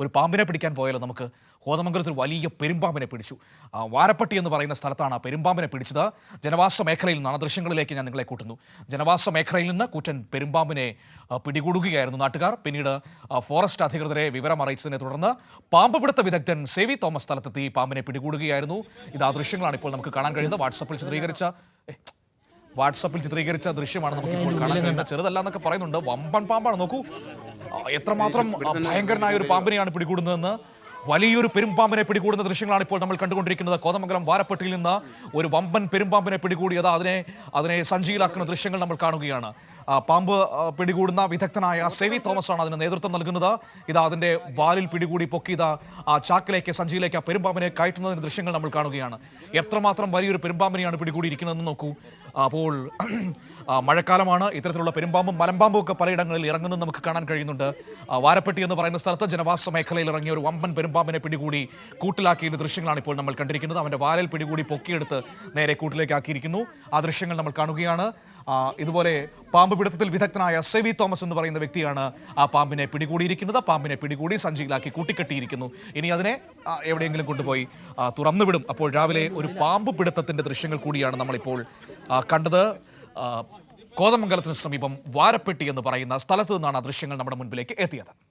ഒരു പാമ്പിനെ പിടിക്കാൻ പോയാലോ നമുക്ക്. കോതമംഗലത്തിൽ വലിയ പെരുമ്പാമ്പിനെ പിടിച്ചു. വാരപ്പട്ടി എന്ന് പറയുന്ന സ്ഥലത്താണ് ആ പെരുമ്പാമ്പിനെ പിടിച്ചത്. ജനവാസ മേഖലയിൽ നിന്നാണ്. ദൃശ്യങ്ങളിലേക്ക് ഞാൻ നിങ്ങളെ കൂട്ടുന്നു. ജനവാസ മേഖലയിൽ നിന്ന് കൂറ്റൻ പെരുമ്പാമ്പിനെ പിടികൂടുകയായിരുന്നു നാട്ടുകാർ. പിന്നീട് ഫോറസ്റ്റ് അധികൃതരെ വിവരം അറിയിച്ചതിനെ തുടർന്ന് പാമ്പ് പിടുത്ത വിദഗ്ധൻ സേവി തോമസ് സ്ഥലത്തെത്തി പാമ്പിനെ പിടികൂടുകയായിരുന്നു. ഇത് ആ ദൃശ്യങ്ങളാണ് ഇപ്പോൾ നമുക്ക് കാണാൻ കഴിയുന്നത്. വാട്സപ്പിൽ ചിത്രീകരിച്ച ദൃശ്യമാണ് നമുക്ക് ഇപ്പോൾ കാണാൻ കഴിയുന്നത്. ചെറുതല്ല എന്നൊക്കെ പറയുന്നുണ്ട്. വമ്പൻ പാമ്പാണ്. നോക്കൂ എത്രമാത്രം ഭയങ്കരനായ ഒരു പാമ്പിനെയാണ് പിടികൂടുന്നതെന്ന്. വലിയൊരു പെരുമ്പാമ്പിനെ പിടികൂടുന്ന ദൃശ്യങ്ങളാണ് ഇപ്പോൾ നമ്മൾ കണ്ടുകൊണ്ടിരിക്കുന്നത്. കോതമംഗലം വാരപ്പട്ടിയിൽ നിന്ന് ഒരു വമ്പൻ പെരുമ്പാമ്പിനെ പിടികൂടിയത് അതിനെ സഞ്ചിയിലാക്കുന്ന ദൃശ്യങ്ങൾ നമ്മൾ കാണുകയാണ്. പാമ്പ് പിടികൂടുന്ന വിദഗ്ധനായ സേവി തോമസ് ആണ് അതിന് നേതൃത്വം നൽകുന്നത്. അതിന്റെ വാലിൽ പിടികൂടി പൊക്കി ആ ചാക്കിലേക്ക് സഞ്ചിയിലേക്ക് ആ പെരുമ്പാമ്പിനെ കയറ്റുന്നതിന്റെ ദൃശ്യങ്ങൾ നമ്മൾ കാണുകയാണ്. എത്രമാത്രം വലിയൊരു പെരുമ്പാമ്പിനെയാണ് പിടികൂടിയിരിക്കുന്നതെന്ന് നോക്കൂ. അപ്പോൾ മഴക്കാലമാണ്. ഇത്തരത്തിലുള്ള പെരുമ്പാമ്പും മലമ്പാമ്പും ഒക്കെ പലയിടങ്ങളിൽ ഇറങ്ങുന്നത് നമുക്ക് കാണാൻ കഴിയുന്നുണ്ട്. വാരപ്പെട്ടി എന്ന് പറയുന്ന സ്ഥലത്ത് ജനവാസ മേഖലയിൽ ഇറങ്ങിയ ഒരു വമ്പൻ പെരുമ്പാമ്പിനെ പിടികൂടി കൂട്ടിലാക്കിയ ദൃശ്യങ്ങളാണ് ഇപ്പോൾ നമ്മൾ കണ്ടിരിക്കുന്നത്. അവന്റെ വാലിൽ പിടികൂടി പൊക്കിയെടുത്ത് നേരെ കൂട്ടിലേക്ക് ആക്കിയിരിക്കുന്നു. ആ ദൃശ്യങ്ങൾ നമ്മൾ കാണുകയാണ്. ഇതുപോലെ പാമ്പ് പിടുത്തത്തിൽ വിദഗ്ധനായ സേവി തോമസ് എന്ന് പറയുന്ന വ്യക്തിയാണ് ആ പാമ്പിനെ പിടികൂടിയിരിക്കുന്നത്. പാമ്പിനെ പിടികൂടി സഞ്ചിയിലാക്കി കൂട്ടിക്കെട്ടിയിരിക്കുന്നു. ഇനി അതിനെ എവിടെയെങ്കിലും കൊണ്ടുപോയി തുറന്നു വിടും. അപ്പോൾ രാവിലെ ഒരു പാമ്പ് പിടുത്തത്തിന്റെ ദൃശ്യങ്ങൾ കൂടിയാണ് നമ്മളിപ്പോൾ കണ്ടത്. കോതമംഗലത്തിന് സമീപം വാരപ്പെട്ടി എന്ന് പറയുന്ന സ്ഥലത്തു നിന്നാണ് ആ ദൃശ്യങ്ങൾ നമ്മുടെ മുൻപിലേക്ക് എത്തിയത്.